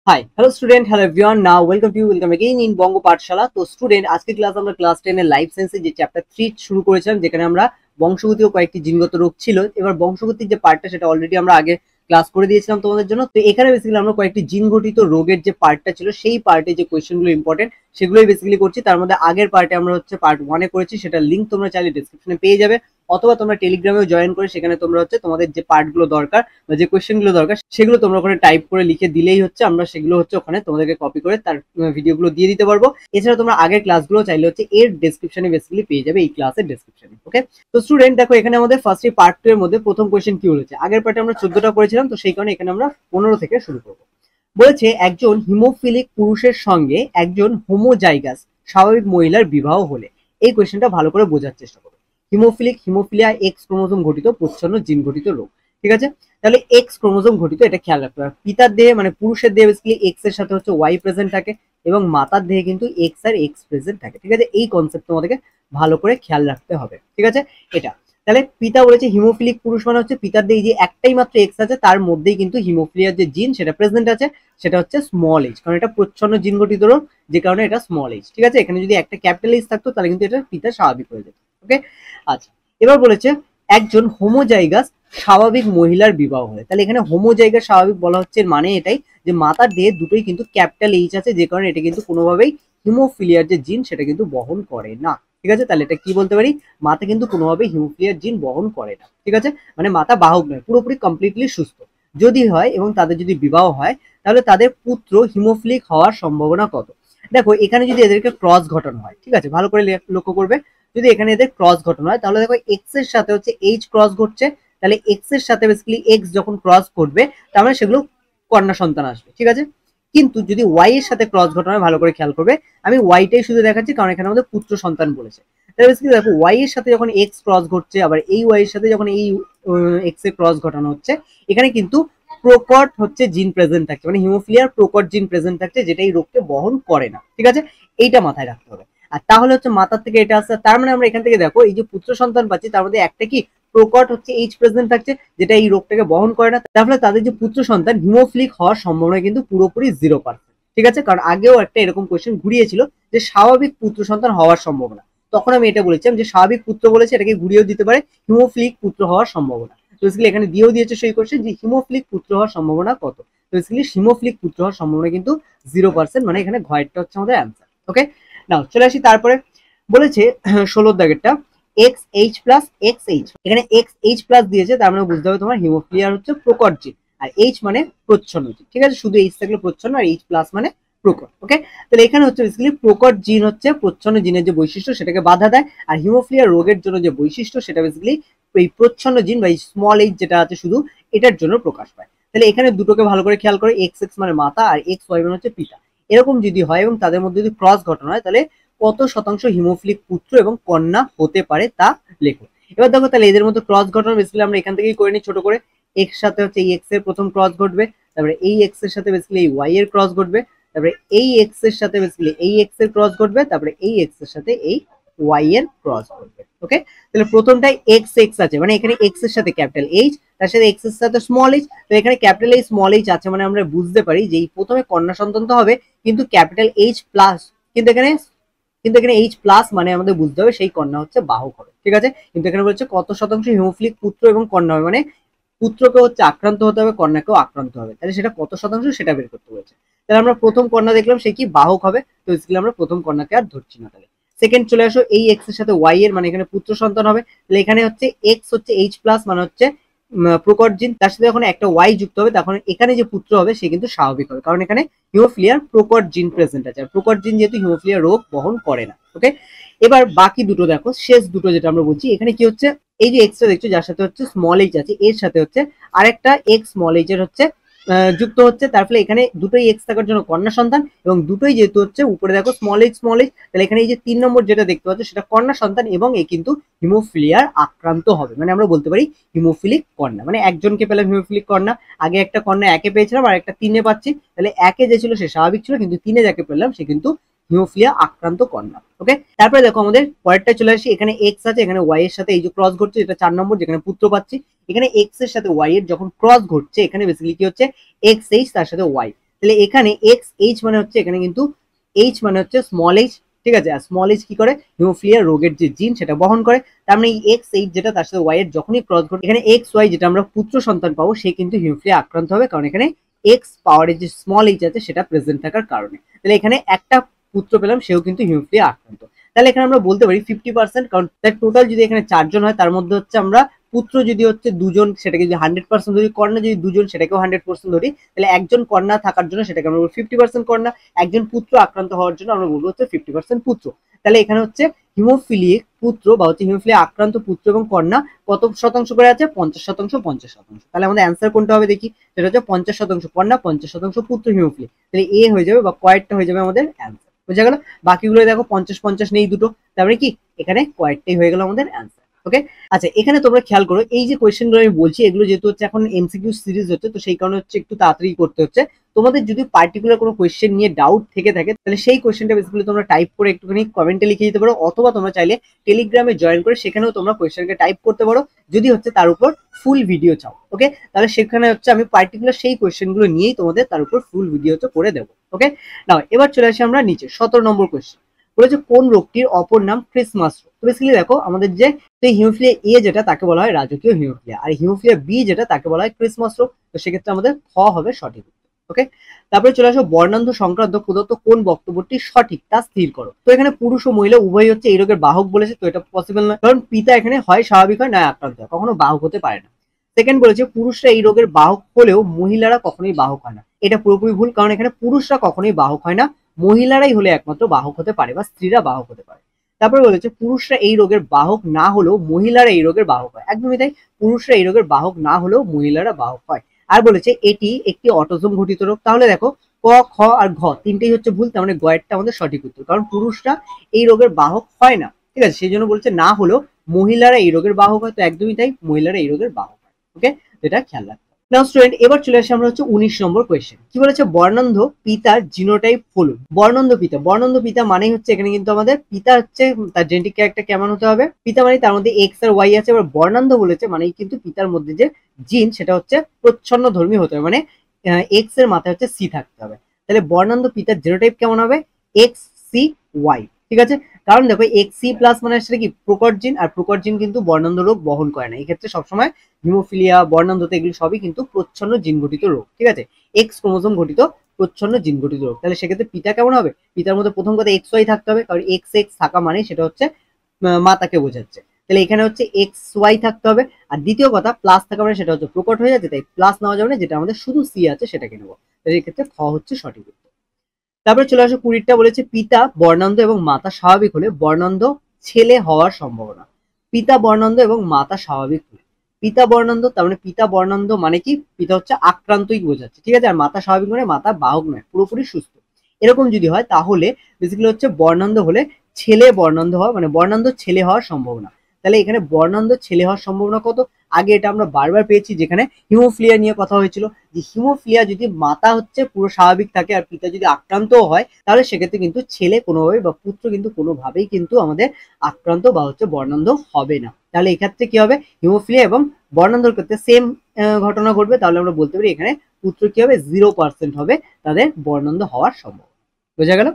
High hello student, hello everyone. Now welcome again in Banga Pathshala. তো student, আজকে আমরা class 10 এর লাইফ সায়েন্সের যে চ্যাপ্টার 3 শুরু করেছিলাম, যেখানে আমরা বংশগতি ও কয়েকটি জিনগত রোগ ছিল। এবার বংশগতির যে পার্টটা সেটা অলরেডি আমরা আগে ক্লাস করে দিয়েছিলাম তোমাদের জন্য। তো এখানে বেসিক্যালি আমরা কয়েকটি জিনঘটিত রোগের যে পার্টটা ছিল সেই পার্টে যে কোয়েশ্চেনগুলো ইম্পর্টেন্ট সেগুলোই বেসিক্যালি করছি। তার মধ্যে আগের পার্টে আমরা পার্ট 1 এ করেছি, সেটার লিংক তোমরা চাইলে ডেসক্রিপশনে পেয়ে যাবে, অথবা তোমরা টেলিগ্রামেও জয়েন করে সেখানে তোমরা তোমাদের যে পার্টগুলো দরকার বা যে কোয়েশ্চেনগুলো দরকার সেগুলো তোমরা ওখানে টাইপ করে লিখে দিলেই আমরা সেগুলো ওখানে তোমাদেরকে কপি করে তার ভিডিওগুলো দিয়ে দিতে পারবো। এছাড়া তোমরা আগের ক্লাসগুলো চাইলে এর ডেসক্রিপশনে বেসিক্যালি পেয়ে যাবে, এই ক্লাসের ডেসক্রিপশনে। ওকে, তো স্টুডেন্ট দেখো, এখানে আমাদের ফার্স্টে পার্ট 2 এর মধ্যে প্রথম কোয়েশ্চেন কি হয়েছে। আগের পার্টে আমরা 14টা করেছিলাম, তো সেই কারণে এখানে আমরা 15 থেকে শুরু করবো। বলেছে একজন হিমোফিলিক পুরুষের সঙ্গে একজন হোমোজাইগাস স্বাভাবিক মহিলার বিবাহ হলে। এই কোয়েশ্চেনটা ভালো করে বোঝার চেষ্টা করো। হিমোফিলিয়া এক্স ক্রোমোজোম ঘটিত প্রচ্ছন্ন জিন ঘটিত রোগ। ঠিক আছে, তাহলে এক্স ক্রোমোজোম ঘটিত, এটা খেয়াল রাখতে হবে। পিতার দেহে মানে পুরুষের দেহে বেসিক্যালি এক্স এর সাথে ওয়াই প্রেজেন্ট থাকে, এবং মাতার দেহে কিন্তু এক্স আর এক্স প্রেজেন্ট থাকে। ঠিক আছে, এই কনসেপ্ট তোমাদেরকে ভালো করে খেয়াল রাখতে হবে। ঠিক আছে, এটা তাহলে পিতা বলেছে হিমোফিলিক পুরুষ মানে পিতার দেহে যে একটাই মাত্র এক্স আছে, তার মধ্যেই কিন্তু হিমোফিলিয়ার যে জিন সেটা প্রেজেন্ট আছে, সেটা স্মল এইচ, কারণ এটা প্রচ্ছন্ন জিন গঠিত রোগ, যে কারণে এটা স্মল এইচ। ঠিক আছে, এখানে যদি একটা ক্যাপিটাল এইচ থাকতো তাহলে কিন্তু এটা পিতা স্বাভাবিক হয়ে যেত। ওকে, আচ্ছা, এবার বলেছে একজন হোমোজাইগাস স্বাভাবিক মহিলার বিবাহ হয়। তাহলে এখানে হোমোজাইগাস স্বাভাবিক বলা হচ্ছে, মানে এটাই যে মাতার দেহে দুটোই কিন্তু ক্যাপিটাল এইচ আছে, যে কারণে এটা কিন্তু কোনোভাবেই হিমোফিলিয়ার যে জিন সেটা কিন্তু বহন করে না। ঠিক আছে, তাহলে এটা কি বলতে পারি, মাতা কিন্তু কোনোভাবেই হিমোফিলিয়ার জিন বহন করে না। ঠিক আছে, মানে মাতা বাহক নয়, পুরোপুরি কমপ্লিটলি সুস্থ। যদি হয় এবং তাদের যদি বিবাহ হয়, তাহলে তাদের পুত্র হিমোফিলিক হওয়ার সম্ভাবনা কত। দেখো, এখানে যদি এদেরকে ক্রস ঘটনা হয়, ঠিক আছে, ভালো করে লক্ষ্য করবে, যদি এখানে এদের ক্রস ঘটনা হয়, তাহলে দেখো এক্স এর সাথে এইচ ক্রস ঘটছে, তাহলে এক্স এর সাথে বেসিক্যালি এক্স যখন ক্রস করবে, তার মানে সেগুলো কন্যা সন্তান আসবে। ঠিক আছে, কিন্তু যদি ওয়াই এর সাথে ক্রস ঘটনা, ভালো করে খেয়াল করবে, আমি ওয়াইটাই শুধু দেখাচ্ছি কারণ এখানে আমাদের পুত্র সন্তান বলেছে। তাহলে বেসিক্যালি দেখো, ওয়াই এর সাথে যখন এক্স ক্রস ঘটছে, আবার এই ওয়াই এর সাথে যখন এই এক্স এর ক্রস ঘটানো হচ্ছে, এখানে কিন্তু প্রকট জিন প্রেজেন্ট থাকছে, মানে হিমোফিলিয়ার প্রকট জিন প্রেজেন্ট থাকছে, যেটা এই রোগকে বহন করে না। ঠিক আছে, এইটা মাথায় রাখতে হবে। আর তাহলে মাতার থেকে এটা আসছে, তার মানে আমরা এখান থেকে দেখো এই যে পুত্র সন্তান পাচ্ছি, তার মধ্যে একটা কি প্রকট এইচ প্রেজেন্ট থাকছে, যেটা এই রোগটাকে বহন করে না। তাহলে তাদের যে পুত্র সন্তান হিমোফিলিক হওয়ার সম্ভাবনা কিন্তু পুরোপুরি 0%। ঠিক আছে, কারণ আগেও একটা এরকম কোয়েশ্চেন ঘুরিয়েছিল যে স্বাভাবিক পুত্র সন্তান হওয়ার সম্ভাবনা, তখন আমি এটা বলেছিলাম যে স্বাভাবিক পুত্র বলেছে, এটাকে ঘুরিয়েও দিতে পারে হিমোফিলিক পুত্র হওয়ার সম্ভাবনা। তো বেসিক্যালি এখানে দিয়েও দিয়েছে সেই কোয়েশ্চেন যে হিমোফিলিক পুত্র হওয়ার সম্ভাবনা কত। তো বেসিক্যালি হিমোফিলিক পুত্র হওয়ার সম্ভাবনা কিন্তু 0%, মানে এখানে ঘয়েরটা আমাদের অ্যান্সার। ওকে, নাও চলে আসি তারপরে। বলেছে 16 দাগেরটা x h plus x h, এখানে এক্স এইচ প্লাস দিয়েছে, তার মানে বুঝতে হবে তোমার হিমোফিলিয়ার প্রকট জিন, আর এইচ মানে প্রচ্ছন্ন জিন। ঠিক আছে, শুধু এইচ থাকলে প্রচ্ছন্ন, আর এইচ প্লাস মানে প্রকট। ওকে, তাহলে এখানে বেসিক্যালি প্রকট জিন প্রচ্ছন্ন জিনের যে বৈশিষ্ট্য সেটাকে বাধা দেয়, আর হিমোফিলিয়া রোগের জন্য যে বৈশিষ্ট্য সেটা বেসিক্যালি এই প্রচ্ছন্ন জিন বা স্মল এইচ যেটা আছে শুধু এটার জন্য প্রকাশ পায়। তাহলে এখানে দুটোকে ভালো করে খেয়াল করে, এক্স এক্স মানে মাতা আর এক্স ওয়াই মানে পিতা, এরকম যদি হয় এবং তাদের মধ্যে যদি ক্রস ঘটনা হয়, তাহলে কত শতাংশ হিমোফিলিক পুত্র এবং কন্যা হতে পারে তা লেখো। এবার দেখো, তাহলে এদের মধ্যে ক্রস ঘটনা বেসিক্যালি আমরা এখান থেকেই করে নিই ছোট করে। এক্স সাথে এই এক্স এর প্রথম ক্রস ঘটবে, তারপরে এই এক্স এর সাথে বেসিক্যালি এই ওয়াই এর ক্রস ঘটবে, তারপরে এই এক্স এর সাথে বেসিক্যালি এই এক্স এর ক্রস ঘটবে, তারপরে এই এক্স এর সাথে এই ওয়াই এর ক্রস ঘটবে। ওকে, তাহলে প্রথমটাই এক্স এক্স আছে, মানে এখানে এক্স এর সাথে ক্যাপিটাল এইচ, তার সাথে এক্স এর সাথে স্মল এইচ, তো এখানে ক্যাপিটাল এইচ স্মল এইচ আছে, মানে আমরা বুঝতে পারি যে এই প্রথমে কন্যা সন্তান তো হবে, কিন্তু ক্যাপিটাল এইচ প্লাস, কিন্তু এখানে এইচ প্লাস মানে আমাদের বুঝতে হবে সেই কন্যা বাহক হবে। ঠিক আছে, কিন্তু এখানে বলছে কত শতাংশ হিমোফিলিক পুত্র এবং কন্যা হবে, মানে পুত্রকে আক্রান্ত হতে হবে, কন্যাকেও আক্রান্ত হবে, তাহলে সেটা কত শতাংশ সেটা বের করতে বলছে। তাহলে আমরা প্রথম কন্যা দেখলাম সে কি বাহক হবে, তো স্কুলে আমরা প্রথম কন্যাকে আর ধরছি না। তাহলে সেকেন্ড চলে আসো, এই এক্স এর সাথে ওয়াই এর, মানে এখানে পুত্র সন্তান হবে, তাহলে এখানে এক্স এইচ প্লাস মানে প্রকট জিন, তার সাথে যখন একটা ওয়াই যুক্ত হবে তখন এখানে যে পুত্র হবে সে কিন্তু স্বাভাবিক হবে, কারণ এখানে হিমোফিলিয়ার প্রকট জিন প্রেজেন্ট আছে, আর প্রকট জিন যেহেতু হিমোফিলিয়া রোগ বহন করে না। ওকে, এবার বাকি দুটো দেখো, শেষ দুটো যেটা আমরা বলছি, এখানে কি এই যে এক্সটা দেখছো যার সাথে স্মল এইচ আছে, এর সাথে আরেকটা এক্স স্মল এইচ এর যুক্ত হচ্ছে, তার ফলে এখানে দুটোই এক্স থাকার জন্য কন্যা সন্তান, এবং দুটোই যেহেতু উপরে দেখো স্মল এইচ, তাহলে এখানে এই যে 3 নম্বর যেটা দেখতে পাচ্ছ সেটা কন্যা সন্তান, এবং এ কিন্তু হিমোফিলিয়ার আক্রান্ত হবে, মানে আমরা বলতে পারি হিমোফিলিক কন্যা। মানে একজনকে পেলাম হিমোফিলিক কন্যা, আগে একটা কন্যা একে পেয়েছিলাম আর একটা 3-এ পাচ্ছি, তাহলে একে যে ছিল সে স্বাভাবিক ছিল, কিন্তু 3-এ যাকে পেলাম সে কিন্তু হিমোফিলিয়া আক্রান্ত কন্যা। ওকে, তারপরে দেখো আমাদের পরেরটা চলে আসি, এখানে এক্স আছে, এখানে ওয়াই এর সাথে এই যে ক্রস ঘটছে, এটা 4 নম্বর যেখানে পুত্র পাচ্ছি। এখানে এক্স এর সাথে ওয়াই এর যখন ক্রস ঘটছে, এখানে বেসিক্যালি কি এক্স এইচ তার সাথে ওয়াই, তাহলে এখানে এক্স এইচ মানে হচ্ছে এখানে কিন্তু এইচ মানে হচ্ছে স্মল এইচ, ঠিক আছে। আর স্মল এইচ কি করে, হিমোফিলিয়া রোগের যে জিন সেটা বহন করে। তার মানে এই এক্স এইচ যেটা তার সাথে ওয়াই এর যখনই ক্রস ঘটে, এখানে এক্স ওয়াই যেটা আমরা পুত্র সন্তান পাবো সে কিন্তু হিমোফিলিয়া আক্রান্ত হবে, কারণ এখানে এক্স পাওয়ারের যে স্মল এইচ আছে সেটা প্রেজেন্ট থাকার কারণে। তাহলে এখানে একটা পুত্র পেলাম, সেও কিন্তু হিমোফিলিয়া আক্রান্ত। তাহলে এখানে আমরা বলতে পারি 50%, কারণ টোটাল যদি এখানে 4 জন হয় তার মধ্যে হচ্ছে আমরা পুত্র যদি হচ্ছে 2 জন সেটাকে যদি 100% ধরি, কন্যা যদি 2 জন সেটাকেও 100% ধরি, তাহলে একজন কন্যা থাকার জন্য সেটাকে আমরা বলবো 50% কন্যা, একজন পুত্র আক্রান্ত হওয়ার জন্য আমরা বলবো হচ্ছে 50% পুত্র। তাহলে এখানে হচ্ছে হিমোফিলিক পুত্র বা হচ্ছে হিমোফিলিয়া আক্রান্ত পুত্র এবং কন্যা কত শতাংশ করে আছে, 50%, 50%। তাহলে আমাদের অ্যান্সার কোনটা হবে দেখি, সেটা হচ্ছে 50% কন্যা, 50% পুত্র হিমোফিলিয়া। তাহলে এ হয়ে যাবে বা কয়েকটা হয়ে যাবে আমাদের অ্যান্সার, বোঝা গেল। বাকিগুলো দেখো 50-50 নেই দুটো, তারপরে কি এখানে কয়েকটাই হয়ে গেল আমাদের অ্যান্সার। ওকে, আচ্ছা এখানে তোমরা খেয়াল করো, এই যে কোয়েশ্চেনগুলো আমি বলছি এগুলো যেহেতু হচ্ছে এখন এমসিকিউ সিরিজ হচ্ছে, তো সেই কারণে হচ্ছে একটু তাড়াতাড়ি করতে হচ্ছে। তোমাদের যদি পার্টিকুলার কোনো কোয়েশ্চেন নিয়ে ডাউট থেকে থাকে তাহলে সেই কোয়েশ্চেনটা বেসিক্যালি তোমরা টাইপ করে একটুখানি কমেন্টে লিখে দিতে পারো, অথবা তোমরা চাইলে টেলিগ্রামে জয়েন করে সেখানেও তোমরা কোয়েশ্চেনকে টাইপ করতে পারো, যদি হচ্ছে তার উপর ফুল ভিডিও চাও। ওকে, তাহলে সেখানে হচ্ছে আমি পার্টিকুলার সেই কোয়েশ্চেনগুলো নিয়েই তোমাদের তার উপর ফুল ভিডিও হচ্ছে করে দেবো। ওকে, নাও এবার চলে আসি আমরা নিচে 17 নম্বর কোয়েশ্চেন। বলেছে কোন রোগটির অপর নাম ক্রিসমাস রোগ। তো বেসিক্যালি দেখো আমাদের যে হিমোফিলিয়া এ যেটা তাকে বলা হয় রাজকীয় হিমোফিলিয়া, আর হিমোফিলিয়া বি যেটা তাকে বলা হয় ক্রিসমাস রোগ। তো সেক্ষেত্রে আমাদের খ হবে সঠিক। ওকে, তারপরে চলে আসো বর্ণান্ধ সংক্রান্ত প্রদত্ত কোন বক্তব্যটি সঠিক তা স্থির করো। তো এখানে পুরুষ ও মহিলা উভয় হচ্ছে এই রোগের বাহক বলেছে, তো এটা পসিবল নয়, কারণ পিতা এখানে হয় স্বাভাবিক হয় না আক্রান্ত হয়, কখনো বাহক হতে পারে না। সেকেন্ড বলেছে পুরুষরা এই রোগের বাহক হলেও মহিলারা কখনোই বাহক হয় না, এটা পুরোপুরি ভুল, কারণ এখানে পুরুষরা কখনোই বাহক হয় না, মহিলারাই হলে একমাত্র বাহক হতে পারে বা স্ত্রীরা বাহক হতে পারে। তারপরে বলেছে পুরুষরা এই রোগের বাহক না হলেও মহিলারা এই রোগের বাহক হয়, একদমই তাই, পুরুষরা এই রোগের বাহক না হলেও মহিলারা বাহক হয়। আর বলেছে এটি একটি অটোজোম ঘটিত রোগ। তাহলে দেখো ক, খ আর ঘ তিনটেই হচ্ছে ভুল, তার মানে গয়েরটা আমাদের সঠিক উত্তর, কারণ পুরুষরা এই রোগের বাহক হয় না, ঠিক আছে, সেই জন্য বলছে না হলেও মহিলারা এই রোগের বাহক হয়, তো একদমই তাই, মহিলারা এই রোগের বাহক হয়। ওকে, এটা খেয়াল রাখতে। নাও স্টুডেন্ট এবার চলে আসে আমরা হচ্ছে 19 নম্বর কোয়েশ্চেন। কি বলেছে বর্ণান্ধ পিতার জিনোটাইপ হলুদ। বর্ণান্ধ পিতা, বর্ণান্ধ পিতা মানেই হচ্ছে এখানে কিন্তু আমাদের পিতা হচ্ছে তার জেনেটিক ক্যারেক্টার কেমন হতে হবে, পিতা মানে তার মধ্যে এক্স আর ওয়াই আছে। এবার বর্ণান্ধ বলেছে মানেই কিন্তু পিতার মধ্যে যে জিন সেটা হচ্ছে প্রচ্ছন্ন ধর্মী হতে হবে, মানে এক্স এর মাথায় হচ্ছে সি থাকতে হবে। তাহলে বর্ণান্ধ পিতার জিনোটাইপ কেমন হবে, এক্স সি ওয়াই, ঠিক আছে। কারণ দেখো এক্স সি প্লাস মানে সেটা কি প্রকট জিন, আর প্রকট জিন কিন্তু বর্ণান্ধ রোগ বহন করে না। এই ক্ষেত্রে সবসময় হিমোফিলিয়া বর্ণান্ধতা এগুলো সবই কিন্তু প্রচ্ছন্ন জিন গঠিত রোগ, ঠিক আছে, এক্স ক্রোমোজোম ঘটিত প্রচ্ছন্ন জিন গঠিত রোগ। তাহলে সেক্ষেত্রে পিতা কেমন হবে, পিতার মধ্যে প্রথম কথা এক্স ওয়াই থাকতে হবে, কারণ এক্স এক্স থাকা মানে সেটা হচ্ছে মাতাকে বোঝাচ্ছে। তাহলে এখানে হচ্ছে এক্স ওয়াই থাকতে হবে। আর দ্বিতীয় কথা প্লাস থাকা মানে সেটা হচ্ছে প্রকট হয়ে যাচ্ছে, তাই প্লাস নেওয়া যাবে না, যেটা আমাদের শুধু সি আছে সেটাকে নেবো। তাহলে এক্ষেত্রে খ হচ্ছে সঠিক উত্তর। তারপরে চলে আসো 20টা বলেছে পিতা বর্ণান্ধ এবং মাতা স্বাভাবিক হলে বর্ণান্ধ ছেলে হওয়ার সম্ভাবনা। পিতা বর্ণান্ধ এবং মাতা স্বাভাবিক হলে, পিতা বর্ণান্ধ তার মানে পিতা বর্ণান্ধ মানে কি পিতা হচ্ছে আক্রান্তই বোঝাচ্ছে, ঠিক আছে, আর মাতা স্বাভাবিক মানে মাতা বাহক নয়, পুরোপুরি সুস্থ। এরকম যদি হয় তাহলে বেসিক্যালি হচ্ছে বর্ণান্ধ হলে ছেলে বর্ণান্ধ হওয়া মানে বর্ণান্ধ ছেলে হওয়ার সম্ভাবনা। তাহলে এখানে বর্ণান্ধ ছেলে হওয়ার সম্ভাবনা কত, আগে এটা আমরা বারবার পেয়েছি যেখানে হিমোফিলিয়া নিয়ে কথা হয়েছিল, যে হিমোফিলিয়া যদি মাতা হচ্ছে পুরো স্বাভাবিক থাকে আর পিতা যদি আক্রান্ত হয় তাহলে সেক্ষেত্রে কিন্তু ছেলে কোনোভাবে বা পুত্র কিন্তু কোনোভাবেই কিন্তু আমাদের আক্রান্ত বা হচ্ছে বর্ণান্ধ হবে না। তাহলে এক্ষেত্রে কি হবে, হিমোফিলিয়া এবং বর্ণান্ধর ক্ষেত্রে সেম ঘটনা ঘটবে। তাহলে আমরা বলতে পারি এখানে পুত্র কি হবে 0% হবে তাদের বর্ণান্ধ হওয়ার সম্ভাবনা, বোঝা গেল।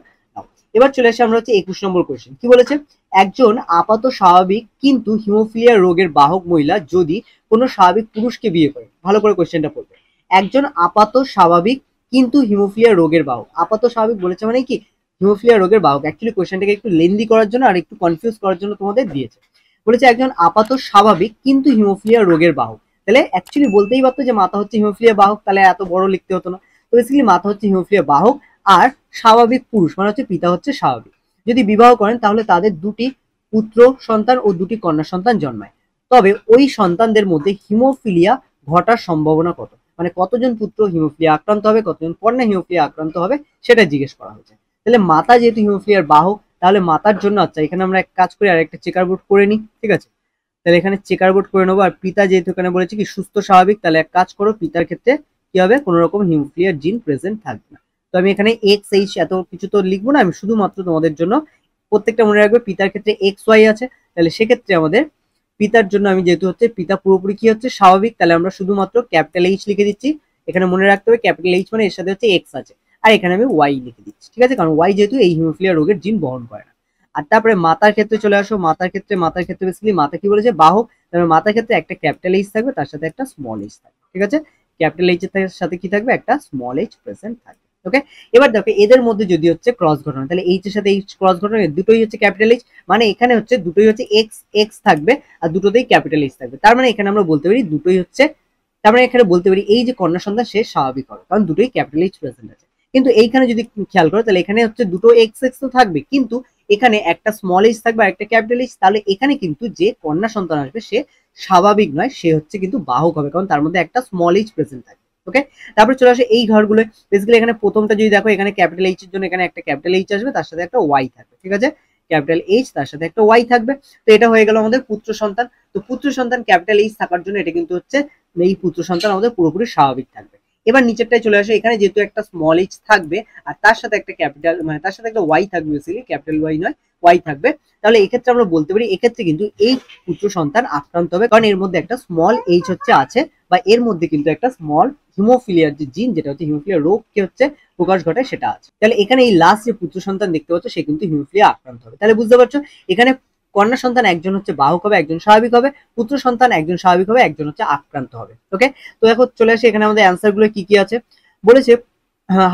এবার চলে আসে আমরা হচ্ছে 21 নম্বর কোয়েশ্চেন। কি বলেছে একজন আপাত স্বাভাবিক কিন্তু হিমোফিলিয়া রোগের বাহক মহিলা যদি কোনো স্বাভাবিক পুরুষকে বিয়ে করে, ভালো করে কোয়েশ্চেনটা পড়বে, একজন আপাত স্বাভাবিক কিন্তু হিমোফিলিয়া রোগের বাহক, আপাত স্বাভাবিক বলেছে মানে কি হিমোফিলিয়া রোগের বাহক। অ্যাকচুয়ালি কোয়েশ্চেনটাকে একটু লেন্দি করার জন্য আর একটু কনফিউজ করার জন্য তোমাদের দিয়েছে। বলেছে একজন আপাত স্বাভাবিক কিন্তু হিমোফিলিয়া রোগের বাহক, তাহলে অ্যাকচুয়ালি বলতেই পারতো যে মাতা হচ্ছে হিমোফিলিয়া বাহক, তাহলে এত বড় লিখতে হতো না। তো বেসিক্যালি মাতা হচ্ছে হিমোফিলিয়া বাহক আর স্বাভাবিক পুরুষ মানে হচ্ছে পিতা হচ্ছে স্বাভাবিক। যদি বিবাহ করেন তাহলে তাদের দুটি পুত্র সন্তান ও দুটি কন্যা সন্তান জন্মায়, তবে ওই সন্তানদের মধ্যে হিমোফিলিয়া ঘটার সম্ভাবনা কত, মানে কতজন পুত্র হিমোফিলিয়া আক্রান্ত হবে, কতজন কন্যা হিমোফিলিয়া আক্রান্ত হবে সেটা জিজ্ঞেস করা হয়েছে। তাহলে মাতা যেহেতু হিমোফিলিয়ার বাহক তাহলে মাতার জন্য, আচ্ছা এখানে আমরা এক কাজ করি আর একটা চেকার বোর্ড করে নিই, ঠিক আছে, তাহলে এখানে চেকার বোর্ড করে নেবো। আর পিতা যেহেতু এখানে বলেছে কি সুস্থ স্বাভাবিক, তাহলে এক কাজ করো পিতার ক্ষেত্রে কি হবে কোনো রকম হিমোফিলিয়ার জিন প্রেজেন্ট থাকবে না। তো আমি এখানে এক্স এইচ এত কিছু তো লিখবো না, আমি শুধুমাত্র তোমাদের জন্য প্রত্যেকটা মনে রাখবে পিতার ক্ষেত্রে এক্স ওয়াই আছে, তাহলে সেক্ষেত্রে আমাদের পিতার জন্য আমি যেহেতু হচ্ছে পিতা পুরোপুরি কি হচ্ছে স্বাভাবিক, তাহলে আমরা শুধুমাত্র ক্যাপিটাল এইচ লিখে দিচ্ছি, এখানে মনে রাখতে হবে ক্যাপিটাল এইচ মানে এর সাথে হচ্ছে এক্স আছে, আর এখানে আমি ওয়াই লিখে দিচ্ছি, ঠিক আছে, কারণ ওয়াই যেহেতু এই হিমোফিলিয়া রোগের জিন বহন করে না। আর তারপরে মাতার ক্ষেত্রে চলে আসো, মাতার ক্ষেত্রে বেসিক্যালি মাতা কি বলেছে, বাহক, তারপরে মাতার ক্ষেত্রে একটা ক্যাপিটাল এইচ থাকবে, তার সাথে একটা স্মল এইচ থাকবে, ঠিক আছে, ক্যাপিটাল এইচ এর সাথে কি থাকবে, একটা স্মল এইচ প্রেজেন্ট থাকবে। ওকে, এবার দেখো এদের মধ্যে যদি হচ্ছে ক্রস ঘটনা, তাহলে এইচ এর সাথে এইচ ক্রস ঘটনা, দুটোই হচ্ছে ক্যাপিটাল এইচ, মানে এখানে হচ্ছে দুটোই হচ্ছে এক্স এক্স থাকবে, আর দুটোতেই ক্যাপিটাল এইচ থাকবে, তার মানে এখানে আমরা বলতে পারি দুটোই হচ্ছে, তার মানে এখানে বলতে পারি এই যে কন্যা সন্তান সে স্বাভাবিক হবে, কারণ দুটোই ক্যাপিটাল এইচ প্রেজেন্ট আছে। কিন্তু এইখানে যদি খেয়াল করো তাহলে এখানে হচ্ছে দুটো এক্স এক্স তো থাকবে, কিন্তু এখানে একটা স্মল এইচ থাকবে আর একটা ক্যাপিটাল এইচ, তাহলে এখানে কিন্তু যে কন্যা সন্তান আসবে সে স্বাভাবিক নয়, সে হচ্ছে কিন্তু বাহক হবে, কারণ তার মধ্যে একটা স্মল এইচ প্রেজেন্ট থাকে। ওকে, তারপরে চলে আসে এই ঘরগুলো, বেসিক্যালি এখানে প্রথমটা যদি দেখো, এখানে ক্যাপিটাল এইচ এর জন্য এখানে একটা ক্যাপিটাল এইচ আসবে, তার সাথে একটা ওয়াই থাকবে, ঠিক আছে, ক্যাপিটাল এইচ তার সাথে একটা ওয়াই থাকবে। তো এটা হয়ে গেল আমাদের পুত্র সন্তান। তো পুত্র সন্তান ক্যাপিটাল এইচ থাকার জন্য এটা কিন্তু হচ্ছে এই পুত্র সন্তান আমাদের পুরোপুরি স্বাভাবিক থাকবে। এবার নিচেরটায় চলে আসে, এখানে যেহেতু একটা স্মল এইচ থাকবে আর তার সাথে একটা ক্যাপিটাল মানে তার সাথে একটা ওয়াই থাকবে, বেসিক্যালি ক্যাপিটাল ওয়াই নয় ওয়াই থাকবে, তাহলে এক্ষেত্রে আমরা বলতে পারি এক্ষেত্রে কিন্তু এই পুত্র সন্তান আক্রান্ত হবে, কারণ এর মধ্যে একটা স্মল এইচ হচ্ছে আছে, বা এর মধ্যে কিন্তু একটা স্মল হিমোফিলিয়ার যে জিন, যেটা হচ্ছে হিমোফিলিয়া রোগকে হচ্ছে প্রকাশ ঘটায় সেটা আছে। তাহলে এখানে এই লাস্ট যে পুত্র সন্তান দেখতে পাচ্ছ সে কিন্তু হিমোফিলিয়া আক্রান্ত হবে। তাহলে বুঝতে পারছো এখানে কন্যা সন্তান একজন হচ্ছে বাহক হবে, একজন স্বাভাবিক হবে, পুত্র সন্তান একজন স্বাভাবিক হবে, একজন হচ্ছে আক্রান্ত হবে। ওকে, তো এখন চলে আসে এখানে আমাদের অ্যান্সার গুলো কি কি আছে। বলেছে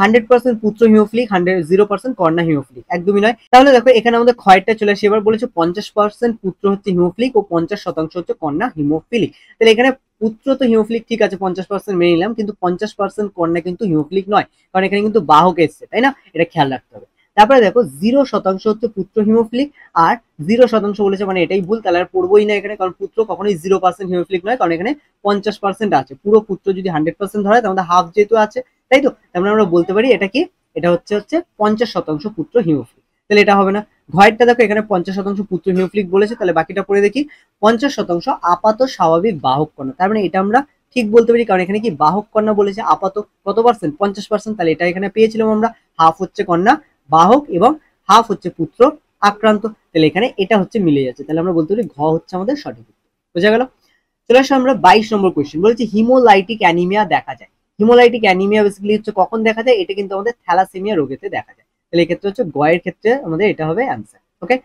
100% পুত্র হিমোফিলিক, 0% কন্যা হিমোফিলিক, একদমই নয়। তাহলে দেখো এখানে আমাদের ক্ষয়টা চলে আসে, এবার বলেছে 50% পুত্র হচ্ছে হিমোফিলিক ও 50% হচ্ছে কন্যা হিমোফিলিক। তাহলে এখানে পুত্র তো হিমোফিলিক ঠিক আছে 50% মেনে নিলাম, কিন্তু 50% কন্যা কিন্তু হিমোফিলিক নয়, কারণ এখানে কিন্তু বাহক এসছে, তাই না, এটা খেয়াল রাখতে হবে। তারপরে দেখো 0% হচ্ছে পুত্র হিমোফিলিক, আর 0% বলেছে মানে এটাই ভুল, তাহলে আর পড়বোই না এখানে, কারণ পুত্র কখনোই 0% হিমোফিলিক নয়, কারণ এখানে 50% আছে, পুরো পুত্র যদি 100% ধরে তাহলে হাফ যেহেতু আছে, তাই তো, তারপরে আমরা বলতে পারি এটা কি, এটা হচ্ছে 50% পুত্র হিমোফিলিক, তাহলে এটা হবে না। ঘয়েরটা দেখো এখানে 50% পুত্র হিমোফিলিক বলেছে, তাহলে বাকিটা পড়ে দেখি, 50% আপাত স্বাভাবিক বাহক কণা, তার মানে এটা আমরা ঠিক বলতে পারি, কারণ এখানে কি বাহক কন্যা বলেছে, আপাত কত পার্সেন্ট, 50%, তাহলে এটা এখানে পেয়েছিলাম আমরা, হাফ হচ্ছে কন্যা বাহক এবং হাফ হচ্ছে পুত্র আক্রান্ত, তাহলে এখানে এটা হচ্ছে মিলে যাচ্ছে, তাহলে আমরা বলতে পারি ঘ হচ্ছে আমাদের সঠিক উত্তর। বোঝা গেল। চলে আসো আমরা 22 নম্বর কোয়েশ্চেন, বলেছে হিমোলাইটিক অ্যানিমিয়া দেখা যায়। হিমোলাইটিক অ্যানিমিয়া বেসিক্যালি হচ্ছে কখন দেখা যায়, এটা কিন্তু আমাদের থ্যালাসেমিয়া রোগেতে দেখা যায়, তাহলে এক্ষেত্রে হচ্ছে গয়ের ক্ষেত্রে আমাদের এটা হবে অ্যান্সার। ওকে,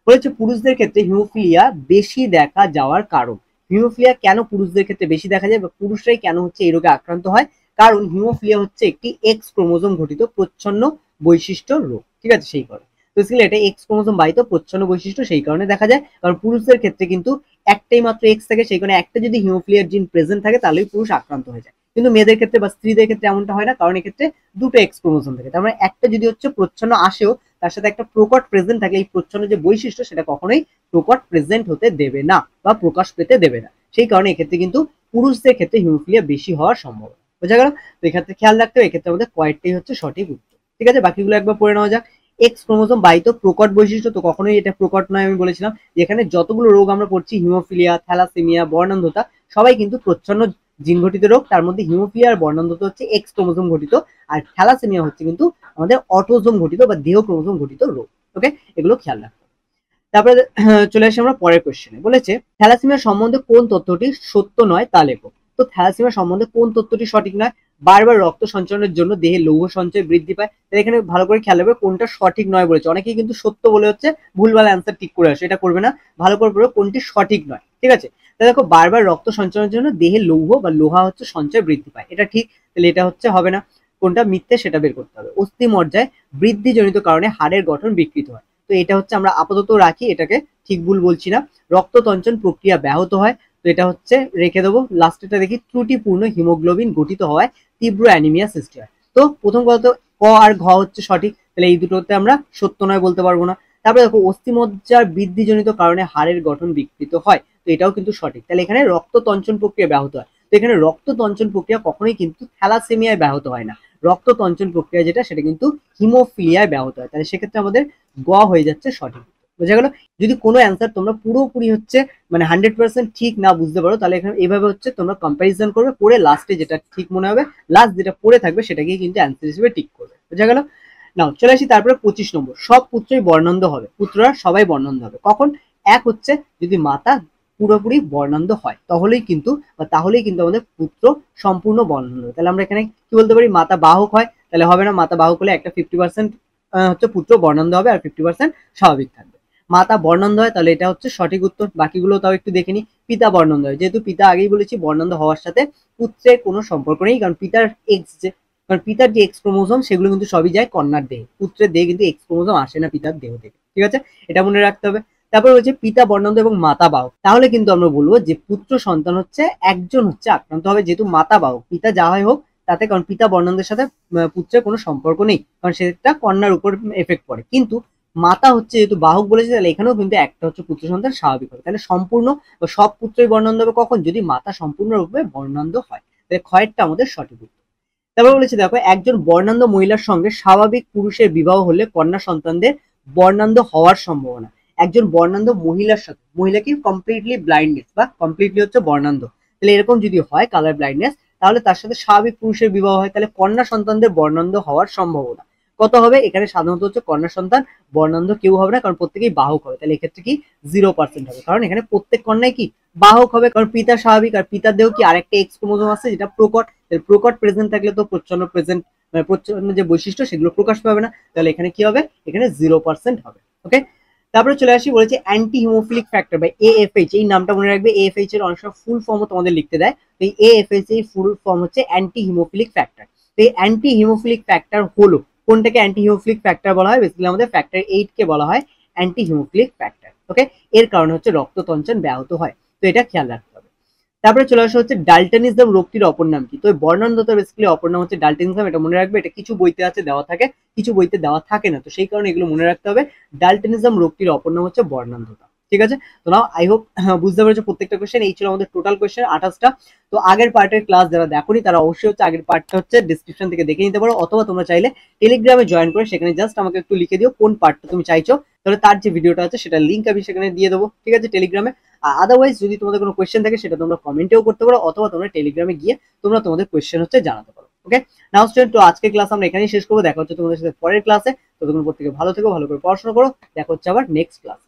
বলেছে পুরুষদের ক্ষেত্রে হিমোফিলিয়া বেশি দেখা যাওয়ার কারণ। হিমোফিলিয়া কেন পুরুষদের ক্ষেত্রে বেশি দেখা যায়, বা পুরুষরাই কেন হচ্ছে এই রোগে আক্রান্ত হয়, কারণ হিমোফিলিয়া হচ্ছে একটি এক্স ক্রোমোজোম ঘটিত প্রচ্ছন্ন বৈশিষ্ট্য রোগ, ঠিক আছে, সেই কারণে বেসিক্যালি এটা এক্স ক্রোমোজোম বাহিত প্রচ্ছন্ন বৈশিষ্ট্য, সেই কারণে দেখা যায়, কারণ পুরুষদের ক্ষেত্রে কিন্তু একটাই মাত্র এক্স থাকে, সেই কারণে একটা যদি হিমোফিলিয়ার জিন প্রেজেন্ট থাকে তাহলেই পুরুষ আক্রান্ত হয়ে যায়, কিন্তু মেয়েদের ক্ষেত্রে বা স্ত্রীদের ক্ষেত্রে এমনটা হয় না, কারণ এক্ষেত্রে দুটো এক্স ক্রোমোজোম থাকে, তার মানে একটা যদি হচ্ছে প্রচ্ছন্ন আসেও তার সাথে একটা প্রকট প্রেজেন্ট থাকে, এই প্রচ্ছন্ন যে বৈশিষ্ট্য সেটা কখনোই প্রকট প্রেজেন্ট হতে দেবে না বা প্রকাশ পেতে দেবে না, সেই কারণে এক্ষেত্রে কিন্তু পুরুষদের ক্ষেত্রে হিমোফিলিয়া বেশি হওয়ার সম্ভাবনা। বোঝা গেল। তো এক্ষেত্রে খেয়াল রাখতে হবে, এক্ষেত্রে আমাদের কয়েকটাই হচ্ছে সঠিক উত্তর। ঠিক আছে, বাকিগুলো একবার পড়ে নেওয়া যাক। এক্স ক্রোমোজোম বাহিত প্রকট বৈশিষ্ট্য, তো কখনোই এটা প্রকট নয়, আমি বলেছিলাম যেখানে যতগুলো রোগ আমরা পড়ছি হিমোফিলিয়া, থ্যালাসেমিয়া, বর্ণান্ধতা, সবাই কিন্তু প্রচ্ছন্ন জিন ঘটিত রোগ, তার মধ্যে হিমোফিলিয়া আর বর্ণান্ধতা হচ্ছে এক্স ক্রোমোজোম ঘটিত, আর থ্যালাসেমিয়া হচ্ছে কিন্তু আমাদের অটোজোম ঘটিত বা দেহ ক্রোমোজোম ঘটিত রোগ। ওকে, এগুলো খেয়াল রাখতে হবে। তারপরে চলে আসি আমরা পরের কোশ্চেনে, বলেছে থ্যালাসেমিয়া সম্বন্ধে কোন তথ্যটি সত্য নয় তা লেখো। তো থ্যালাসেমিয়া সম্বন্ধে কোন তথ্যটি সঠিক নয়, বারবার রক্ত সঞ্চালনের জন্য দেহে লৌহ সঞ্চয় বৃদ্ধি পায়, তাহলে এখানে ভালো করে খেয়াল রাখবে কোনটা সঠিক নয় বলেছে, অনেকেই কিন্তু সত্য বলে হচ্ছে ভুলভাল অ্যান্সার ঠিক করে আসে, এটা করবে না, ভালো করে পড়বে কোনটি সঠিক নয়। ঠিক আছে, তাহলে দেখো বারবার রক্ত সঞ্চালনের জন্য দেহে লৌহ বা লোহা হচ্ছে সঞ্চয় বৃদ্ধি পায়, এটা ঠিক, তাহলে এটা হচ্ছে হবে না। কোনটা মিথ্যে সেটা বের করতে হবে। অস্থি মজ্জায় বৃদ্ধিজনিত কারণে হাড়ের গঠন বিকৃত হয়, তো এটা হচ্ছে আমরা আপাতত রাখি, এটাকে ঠিক ভুল বলছি না। রক্ততঞ্চন প্রক্রিয়া ব্যাহত হয়, তো এটা হচ্ছে রেখে দেবো। লাস্টেটা দেখি ত্রুটিপূর্ণ হিমোগ্লোবিন গঠিত হওয়ায় তীব্র অ্যানিমিয়া সৃষ্টি হয়, তো প্রথম কথা তো ক আর ঘ হচ্ছে সঠিক, তাহলে এই দুটোতে আমরা সত্য নয় বলতে পারবো না। তারপরে দেখো অস্থিমজ্জার বৃদ্ধিজনিত কারণে হাড়ের গঠন বিকৃত হয়, তো এটাও কিন্তু সঠিক, তাহলে এখানে রক্ততঞ্চন প্রক্রিয়া ব্যাহত হয়, তো এখানে রক্ততঞ্চন প্রক্রিয়া কখনোই কিন্তু থ্যালাসেমিয়ায় ব্যাহত হয় না, রক্ততঞ্চন প্রক্রিয়া যেটা সেটা কিন্তু হিমোফিলিয়ায় ব্যাহত হয়, তাহলে সেক্ষেত্রে আমাদের গ হয়ে যাচ্ছে সঠিক। বোঝা গেল। যদি কোনো অ্যান্সার তোমরা পুরোপুরি হচ্ছে মানে 100% ঠিক না বুঝতে পারো, তাহলে এখানে এইভাবে হচ্ছে তোমরা কম্পারিজন করবে, করে লাস্টে যেটা ঠিক মনে হবে, লাস্ট যেটা পড়ে থাকবে সেটাকে কিন্তু অ্যান্সার হিসেবে টিক করবে। বোঝা গেল। নাও চলে আসি তারপরে 25 নম্বর, সব পুত্রই বর্ণান্ধ হবে, পুত্ররা সবাই বর্ণান্ধ হবে কখন, এক হচ্ছে যদি মাতা পুরোপুরি বর্ণান্ধ হয়, তাহলেই কিন্তু আমাদের পুত্র সম্পূর্ণ বর্ণান্ধ হবে। তাহলে আমরা এখানে কি বলতে পারি, মাতা বাহক হয়, তাহলে হবে না, মাতা বাহক হলে একটা 50% হচ্ছে পুত্র বর্ণান্ধ হবে আর 50% স্বাভাবিক থাকবে। মাতা বর্ণান্ধ হয়, তাহলে এটা হচ্ছে সঠিক উত্তর। বাকিগুলো তাও একটু দেখে নি। পিতা বর্ণান্ধ হয়, যেহেতু পিতা আগেই বলেছি বর্ণান্ধ হওয়ার সাথে পুত্রের কোনো সম্পর্ক নেই, কারণ পিতার যে এক্স ক্রোমোজোম সেগুলো কিন্তু সবই যায় কন্যার দেহে, পুত্রের দেহে কিন্তু এক্স ক্রোমোজোম আসে না পিতার দেহ থেকে, ঠিক আছে, এটা মনে রাখতে হবে। তারপর হচ্ছে পিতা বর্ণান্ধ এবং মাতা বাহক, তাহলে কিন্তু আমরা বলবো যে পুত্র সন্তান হচ্ছে একজন হচ্ছে আক্রান্ত হবে, যেহেতু মাতা বাহক, পিতা যা হয় হোক তাতে, কারণ পিতা বর্ণান্ধের সাথে পুত্রের কোনো সম্পর্ক নেই, কারণ সেটা কন্যার উপর এফেক্ট পড়ে। কিন্তু মাতা হচ্ছে যেহেতু বাহক বলেছে, তাহলে এখানেও কিন্তু একটা হচ্ছে পুত্র সন্তান স্বাভাবিক হবে। তাহলে সম্পূর্ণ সব পুত্রই বর্ণান্ধ হবে কখন, যদি মাতা সম্পূর্ণরূপে বর্ণান্ধ হয়। তাহলে ক্ষয়েরটা আমাদের সঠিক উত্তর। তারপর বলেছে দেখো, একজন বর্ণান্ধ মহিলার সঙ্গে স্বাভাবিক পুরুষের বিবাহ হলে কন্যা সন্তানদের বর্ণান্ধ হওয়ার সম্ভাবনা। একজন বর্ণান্ধ মহিলার সাথে, মহিলা কি কমপ্লিটলি ব্লাইন্ডনেস বা কমপ্লিটলি হচ্ছে বর্ণান্ধ, তাহলে এরকম যদি হয় কালার ব্লাইন্ডনেস, তাহলে তার সাথে স্বাভাবিক পুরুষের বিবাহ হয়, তাহলে কন্যা সন্তানদের বর্ণান্ধ হওয়ার সম্ভাবনা কত হবে, এখানে সাধারণত হচ্ছে কন্যা সন্তান বর্ণান্ধ কেউ হবে না, কারণ প্রত্যেকেই বাহক হবে, তাহলে এক্ষেত্রে কি 0% হবে, কারণ এখানে প্রত্যেক কন্যাই কি বাহক হবে, কারণ পিতা স্বাভাবিক, আর পিতার দেহ কি আরেকটা এক্স ক্রোমোজোম আছে যেটা প্রকট, প্রকট প্রেজেন্ট থাকলে তো প্রচ্ছন্ন প্রেজেন্ট মানে প্রচ্ছন্ন যে বৈশিষ্ট্য সেগুলো প্রকাশ পাবে না, তাহলে এখানে কি হবে, এখানে 0% হবে। ওকে, তারপরে চলে আসি, বলেছে অ্যান্টি হিমোফিলিক ফ্যাক্টর বা এএফএইচ, এই নামটা মনে রাখবে, এএফএইচ এর অনেক সময় ফুল ফর্মও তোমাদের লিখতে দেয়, তো এই এএফএইচ এর ফুল ফর্ম হচ্ছে অ্যান্টি হিমোফিলিক ফ্যাক্টর। তো এই অ্যান্টি হিমোফিলিক ফ্যাক্টর হলো, কোনটাকে অ্যান্টি হিমোফিলিক ফ্যাক্টর বলা হয়, বেসিক্যালি আমাদের ফ্যাক্টর 8 কে বলা হয় অ্যান্টি হিমোফিলিক ফ্যাক্টর। ওকে, এর কারণে হচ্ছে রক্ত তঞ্চন ব্যাহত হয়, তো এটা খেয়াল রাখতে হবে। তারপরে চলে আসা হচ্ছে ডালটনিজম রোগটির অপর নাম কি, তো বর্ণান্ধতার বেসিক্যালি অপর নাম হচ্ছে ডালটনিজম, এটা মনে রাখবে, এটা কিছু বইতে আছে দেওয়া থাকে, কিছু বইতে দেওয়া থাকে না, তো সেই কারণে এগুলো মনে রাখতে হবে। ডালটনিজম রোগটির অপর নাম হচ্ছে বর্ণান্ধতা, ঠিক আছে। তো নাও আই হোপ বুঝতে পেরেছো প্রত্যেকটা কোয়েশ্চেন, এই ছিল আমাদের টোটাল কোয়েশ্চেন 28টা। তো আগের পার্টের ক্লাস যারা দেখোনি তারা অবশ্যই হচ্ছে আগের পার্টটা হচ্ছে ডিসক্রিপশন থেকে দেখে নিতে পারো, অথবা তোমরা চাইলে টেলিগ্রামে জয়েন করে সেখানে জাস্ট আমাকে একটু লিখে দিও কোন পার্টটা তুমি চাইছো, তাহলে তার যে ভিডিওটা আছে সেটা লিঙ্ক আমি সেখানে দিয়ে দেবো, ঠিক আছে, টেলিগ্রামে। আদারওয়াইজ যদি তোমাদের কোনো কোয়েশ্চেন থাকে সেটা তোমরা কমেন্টেও করতে পারো, অথবা তোমরা টেলিগ্রামে গিয়ে তোমরা তোমাদের কোয়েশ্চেন হচ্ছে জানাতে পারো। ওকে, নাও স্টুডেন্ট, তো আজকের ক্লাস আমরা এখানেই শেষ করবো, দেখা হচ্ছে তোমাদের সাথে পরের ক্লাসে। ততক্ষণ প্রত্যেকে ভালো থেকো, ভালো করে পড়াশোনা করো, দেখা হচ্ছে আবার নেক্সট ক্লাস।